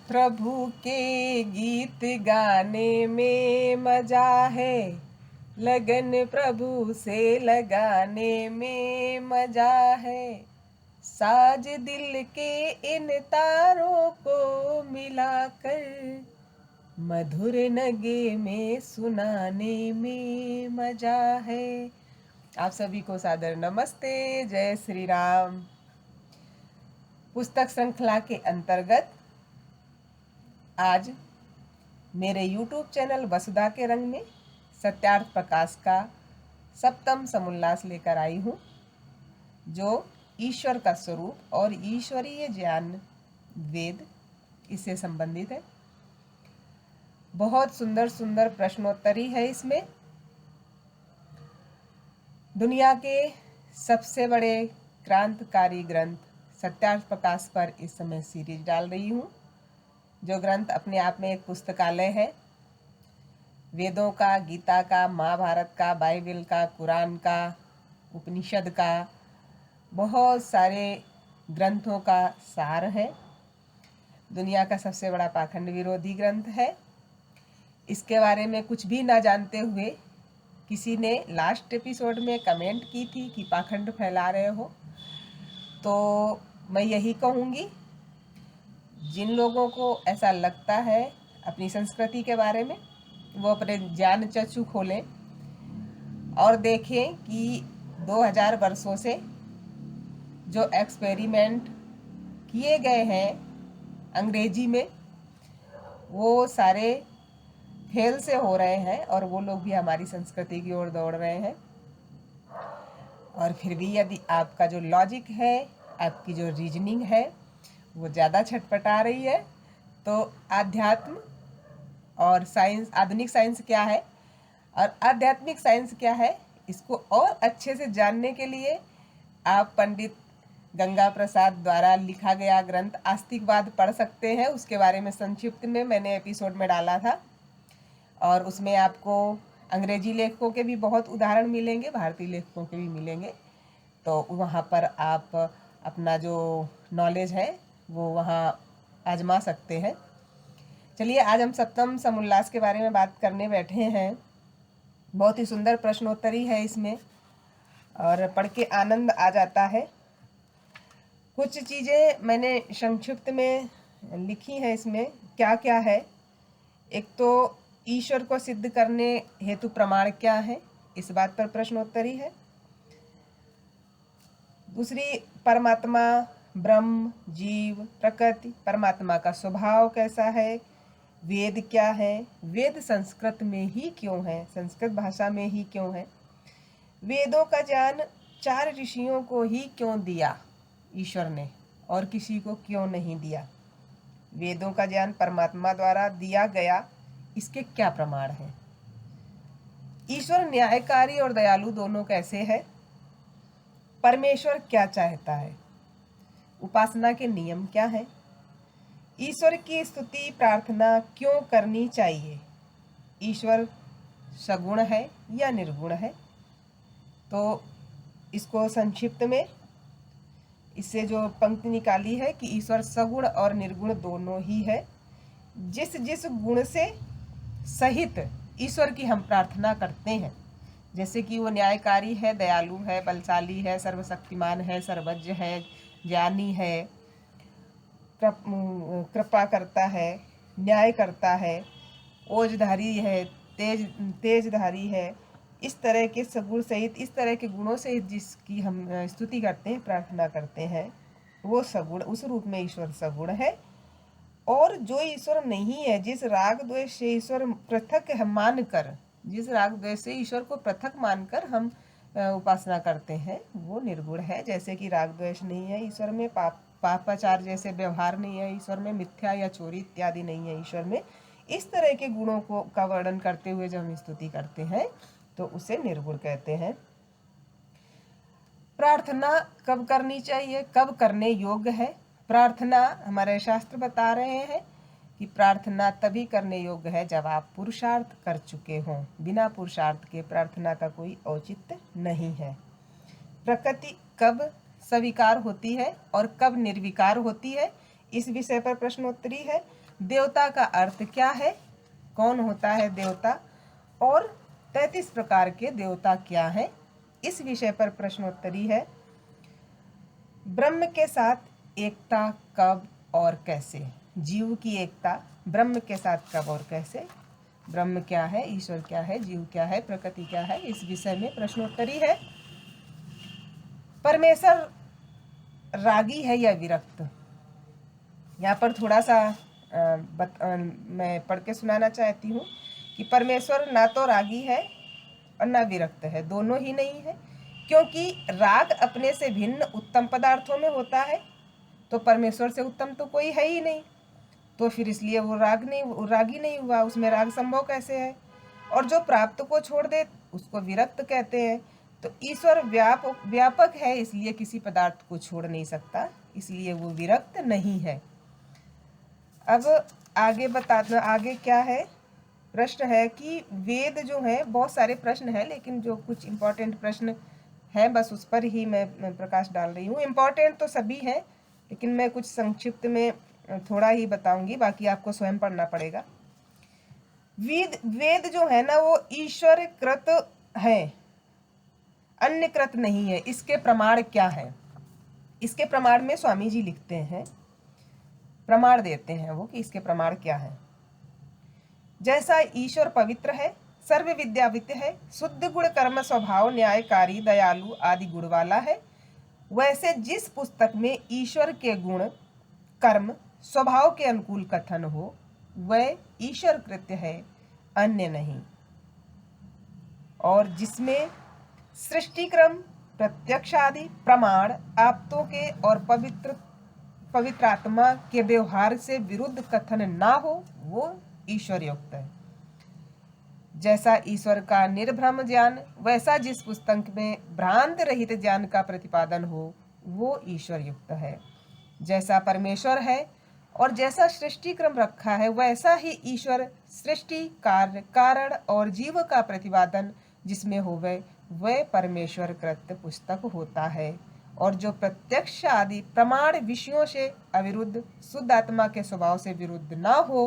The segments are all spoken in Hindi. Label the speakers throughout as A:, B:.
A: प्रभु के गीत गाने में मजा है, लगन प्रभु से लगाने में मजा है। साज दिल के इन तारों को मिलाकर मधुर नगे में सुनाने में मजा है। आप सभी को सादर नमस्ते, जय श्री राम। पुस्तक श्रृंखला के अंतर्गत आज मेरे YouTube चैनल वसुधा के रंग में सत्यार्थ प्रकाश का सप्तम समुल्लास लेकर आई हूँ, जो ईश्वर का स्वरूप और ईश्वरीय ज्ञान वेद इससे संबंधित है। बहुत सुंदर सुंदर प्रश्नोत्तरी है इसमें। दुनिया के सबसे बड़े क्रांतिकारी ग्रंथ सत्यार्थ प्रकाश पर इस समय सीरीज डाल रही हूँ, जो ग्रंथ अपने आप में एक पुस्तकालय है। वेदों का, गीता का, महाभारत का, बाइबल का, कुरान का, उपनिषद का, बहुत सारे ग्रंथों का सार है। दुनिया का सबसे बड़ा पाखंड विरोधी ग्रंथ है। इसके बारे में कुछ भी ना जानते हुए किसी ने लास्ट एपिसोड में कमेंट की थी कि पाखंड फैला रहे हो, तो मैं यही कहूँगी, जिन लोगों को ऐसा लगता है अपनी संस्कृति के बारे में, वो अपने ज्ञान चक्षु खोलें और देखें कि 2000 वर्षों से जो एक्सपेरिमेंट किए गए हैं अंग्रेजी में, वो सारे फेल से हो रहे हैं और वो लोग भी हमारी संस्कृति की ओर दौड़ रहे हैं। और फिर भी यदि आपका जो लॉजिक है, आपकी जो रीजनिंग है, वो ज़्यादा छटपटा रही है, तो आध्यात्म और साइंस, आधुनिक साइंस क्या है और आध्यात्मिक साइंस क्या है, इसको और अच्छे से जानने के लिए आप पंडित गंगा प्रसाद द्वारा लिखा गया ग्रंथ आस्तिकवाद पढ़ सकते हैं। उसके बारे में संक्षिप्त में मैंने एपिसोड में डाला था और उसमें आपको अंग्रेजी लेखकों के भी बहुत उदाहरण मिलेंगे, भारतीय लेखकों के भी मिलेंगे। तो वहाँ पर आप अपना जो नॉलेज है वो वहाँ आजमा सकते हैं। चलिए, आज हम सप्तम समुल्लास के बारे में बात करने बैठे हैं। बहुत ही सुंदर प्रश्नोत्तरी है इसमें और पढ़ के आनंद आ जाता है। कुछ चीज़ें मैंने संक्षिप्त में लिखी हैं इसमें। क्या क्या है? एक तो ईश्वर को सिद्ध करने हेतु प्रमाण क्या है, इस बात पर प्रश्नोत्तरी है। दूसरी, परमात्मा, ब्रह्म, जीव, प्रकृति, परमात्मा का स्वभाव कैसा है, वेद क्या है, वेद संस्कृत में ही क्यों है, संस्कृत भाषा में ही क्यों है, वेदों का ज्ञान 4 ऋषियों को ही क्यों दिया ईश्वर ने और किसी को क्यों नहीं दिया, वेदों का ज्ञान परमात्मा द्वारा दिया गया, इसके क्या प्रमाण है, ईश्वर न्यायकारी और दयालु दोनों कैसे है, परमेश्वर क्या चाहता है, उपासना के नियम क्या है, ईश्वर की स्तुति प्रार्थना क्यों करनी चाहिए, ईश्वर सगुण है या निर्गुण है। तो इसको संक्षिप्त में इससे जो पंक्ति निकाली है कि ईश्वर सगुण और निर्गुण दोनों ही है। जिस जिस गुण से सहित ईश्वर की हम प्रार्थना करते हैं, जैसे कि वो न्यायकारी है, दयालु है, बलशाली है, सर्वशक्तिमान है, सर्वज्ञ है, ज्ञानी है, कृपा करता है, न्याय करता है, ओजधारी है, तेजधारी है, इस तरह के सगुण सहित, इस तरह के गुणों सहित जिसकी हम स्तुति करते हैं, प्रार्थना करते हैं, वो सगुण, उस रूप में ईश्वर सगुण है। और जो ईश्वर नहीं है, जिस राग द्वेष से ईश्वर पृथक मानकर, जिस राग द्वेष से ईश्वर को पृथक मानकर हम उपासना करते हैं, वो निर्गुण है। जैसे कि राग द्वेष नहीं है ईश्वर में, पापाचार जैसे व्यवहार नहीं है ईश्वर में, मिथ्या या चोरी इत्यादि नहीं है ईश्वर में। इस तरह के गुणों को का वर्णन करते हुए जब हम स्तुति करते हैं तो उसे निर्गुण कहते हैं। प्रार्थना कब करनी चाहिए, कब करने योग्य है? प्रार्थना, हमारे शास्त्र बता रहे हैं कि प्रार्थना तभी करने योग्य है जब आप पुरुषार्थ कर चुके हों। बिना पुरुषार्थ के प्रार्थना का कोई औचित्य नहीं है। प्रकृति कब स्वीकार होती है और कब निर्विकार होती है, इस विषय पर प्रश्नोत्तरी है। देवता का अर्थ क्या है, कौन होता है देवता, और 33 प्रकार के देवता क्या हैं, इस विषय पर प्रश्नोत्तरी है। ब्रह्म के साथ एकता कब और कैसे, जीव की एकता ब्रह्म के साथ कब और कैसे, ब्रह्म क्या है, ईश्वर क्या है, जीव क्या है, प्रकृति क्या है, इस विषय में प्रश्नोत्तरी है। परमेश्वर रागी है या विरक्त, यहाँ पर थोड़ा सा मैं पढ़ के सुनाना चाहती हूँ कि परमेश्वर ना तो रागी है और ना विरक्त है, दोनों ही नहीं है, क्योंकि राग अपने से भिन्न उत्तम पदार्थों में होता है, तो परमेश्वर से उत्तम तो कोई है ही नहीं, तो फिर इसलिए वो रागी नहीं हुआ, उसमें राग संभव कैसे है। और जो प्राप्त को छोड़ दे उसको विरक्त कहते हैं। तो ईश्वर व्यापक है, इसलिए किसी पदार्थ को छोड़ नहीं सकता, इसलिए वो विरक्त नहीं है। अब आगे क्या है, प्रश्न है कि वेद जो है, बहुत सारे प्रश्न है लेकिन जो कुछ इम्पोर्टेंट प्रश्न है बस उस पर ही मैं प्रकाश डाल रही हूँ। इम्पोर्टेंट तो सभी हैं लेकिन मैं कुछ संक्षिप्त में थोड़ा ही बताऊंगी, बाकी आपको स्वयं पढ़ना पड़ेगा। वेद जो है ना वो ईश्वर कृत है, अन्य कृत नहीं है। इसके प्रमाण क्या है, इसके प्रमाण में स्वामी जी लिखते हैं, प्रमाण देते हैं वो कि इसके प्रमाण क्या है। जैसा ईश्वर पवित्र है, सर्व विद्यावित है, शुद्ध गुण कर्म स्वभाव न्यायकारी दयालु आदि गुण वाला है, वैसे जिस पुस्तक में ईश्वर के गुण कर्म स्वभाव के अनुकूल कथन हो वह ईश्वर कृत्य है, अन्य नहीं। और जिसमें सृष्टि क्रम प्रत्यक्ष आदि प्रमाण आप्तों के और पवित्र आत्मा के व्यवहार से विरुद्ध कथन ना हो वो ईश्वर युक्त है। जैसा ईश्वर का निर्भ्रम ज्ञान, वैसा जिस पुस्तक में भ्रांत रहित ज्ञान का प्रतिपादन हो वो ईश्वर युक्त है। जैसा परमेश्वर है और जैसा सृष्टि क्रम रखा है वैसा ही ईश्वर सृष्टि कार्य कारण और जीव का प्रतिपादन जिसमें होवे वह परमेश्वर कृत पुस्तक होता है। और जो प्रत्यक्ष आदि प्रमाण विषयों से अविरुद्ध शुद्ध आत्मा के स्वभाव से विरुद्ध ना हो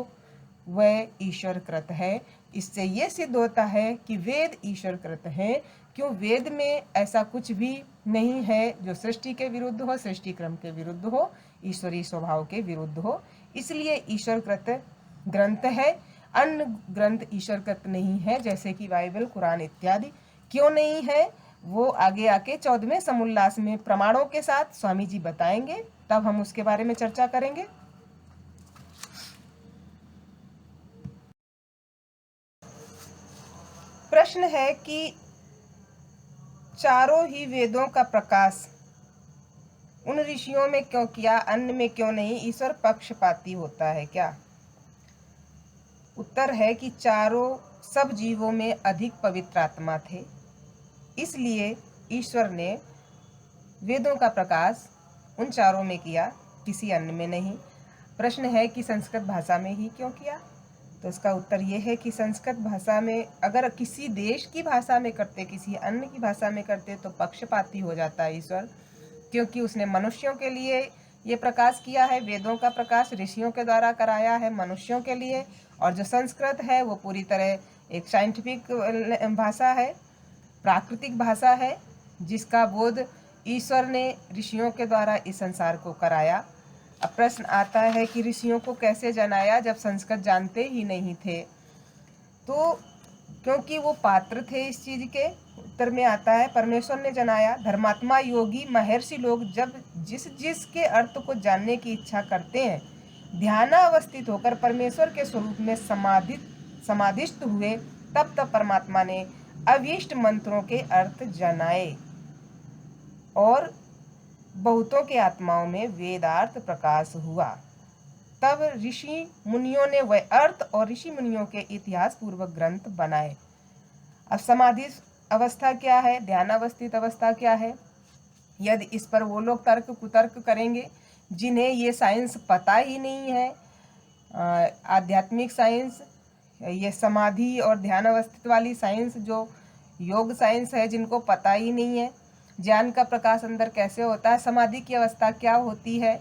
A: वह ईश्वर कृत है। इससे ये सिद्ध होता है कि वेद ईश्वर कृत है, क्यों वेद में ऐसा कुछ भी नहीं है जो सृष्टि के विरुद्ध हो, सृष्टि क्रम के विरुद्ध हो, ईश्वरीय स्वभाव के विरुद्ध हो, इसलिए ईश्वर कृत ग्रंथ है। अन्य ग्रंथ ईश्वर कृत नहीं है, जैसे कि बाइबल कुरान इत्यादि। क्यों नहीं है वो आगे आके 14वें समुल्लास में प्रमाणों के साथ स्वामी जी बताएंगे, तब हम उसके बारे में चर्चा करेंगे। प्रश्न है कि चारों ही वेदों का प्रकाश उन ऋषियों में क्यों किया, अन्य में क्यों नहीं, ईश्वर पक्षपाती होता है क्या? उत्तर है कि चारों सब जीवों में अधिक पवित्र आत्मा थे, इसलिए ईश्वर ने वेदों का प्रकाश उन चारों में किया, किसी अन्य में नहीं। प्रश्न है कि संस्कृत भाषा में ही क्यों किया, तो इसका उत्तर ये है कि संस्कृत भाषा में अगर किसी देश की भाषा में करते, किसी अन्य की भाषा में करते तो पक्षपाती हो जाता है ईश्वर, क्योंकि उसने मनुष्यों के लिए ये प्रकाश किया है। वेदों का प्रकाश ऋषियों के द्वारा कराया है मनुष्यों के लिए, और जो संस्कृत है वो पूरी तरह एक साइंटिफिक भाषा है, प्राकृतिक भाषा है, जिसका बोध ईश्वर ने ऋषियों के द्वारा इस संसार को कराया। अब प्रश्न आता है कि ऋषियों को कैसे जनाया जब संस्कृत जानते ही नहीं थे, तो क्योंकि वो पात्र थे इस चीज के। उत्तर में आता है परमेश्वर ने जनाया। धर्मात्मा योगी महर्षि लोग जब जिस के अर्थ को जानने की इच्छा करते हैं, ध्यानावस्थित होकर परमेश्वर के स्वरूप में समाधिस्थ हुए, तब परमात्मा ने अभीष्ट मंत्रों के अर्थ जनाए और बहुतों के आत्माओं में वेदार्थ प्रकाश हुआ। तब ऋषि मुनियों ने वह अर्थ और ऋषि मुनियों के इतिहास पूर्वक ग्रंथ बनाए। अब समाधि अवस्था क्या है, ध्यानावस्थित अवस्था क्या है, यदि इस पर वो लोग तर्क कुतर्क करेंगे जिन्हें ये साइंस पता ही नहीं है, आध्यात्मिक साइंस, ये समाधि और ध्यान अवस्थित वाली साइंस जो योग साइंस है, जिनको पता ही नहीं है ज्ञान का प्रकाश अंदर कैसे होता है, समाधि की अवस्था क्या होती है,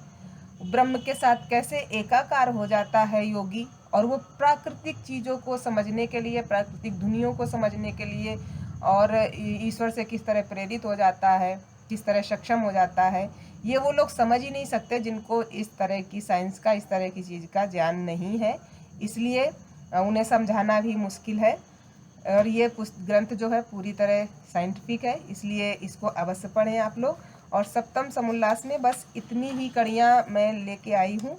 A: ब्रह्म के साथ कैसे एकाकार हो जाता है योगी, और वो प्राकृतिक चीज़ों को समझने के लिए, प्राकृतिक धुनियों को समझने के लिए, और ईश्वर से किस तरह प्रेरित हो जाता है, किस तरह सक्षम हो जाता है, ये वो लोग समझ ही नहीं सकते जिनको इस तरह की साइंस का, इस तरह की चीज़ का ज्ञान नहीं है। इसलिए उन्हें समझाना भी मुश्किल है। और ये ग्रंथ जो है पूरी तरह साइंटिफिक है, इसलिए इसको अवश्य पढ़ें आप लोग। और सप्तम समुल्लास में बस इतनी ही कड़ियाँ मैं लेके आई हूँ।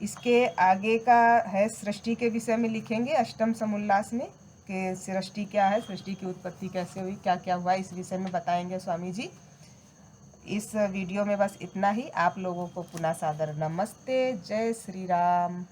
A: इसके आगे का है सृष्टि के विषय में लिखेंगे अष्टम समुल्लास में, कि सृष्टि क्या है, सृष्टि की उत्पत्ति कैसे हुई, क्या क्या हुआ, इस विषय में बताएंगे स्वामी जी। इस वीडियो में बस इतना ही। आप लोगों को पुनः सादर नमस्ते। जय श्री राम।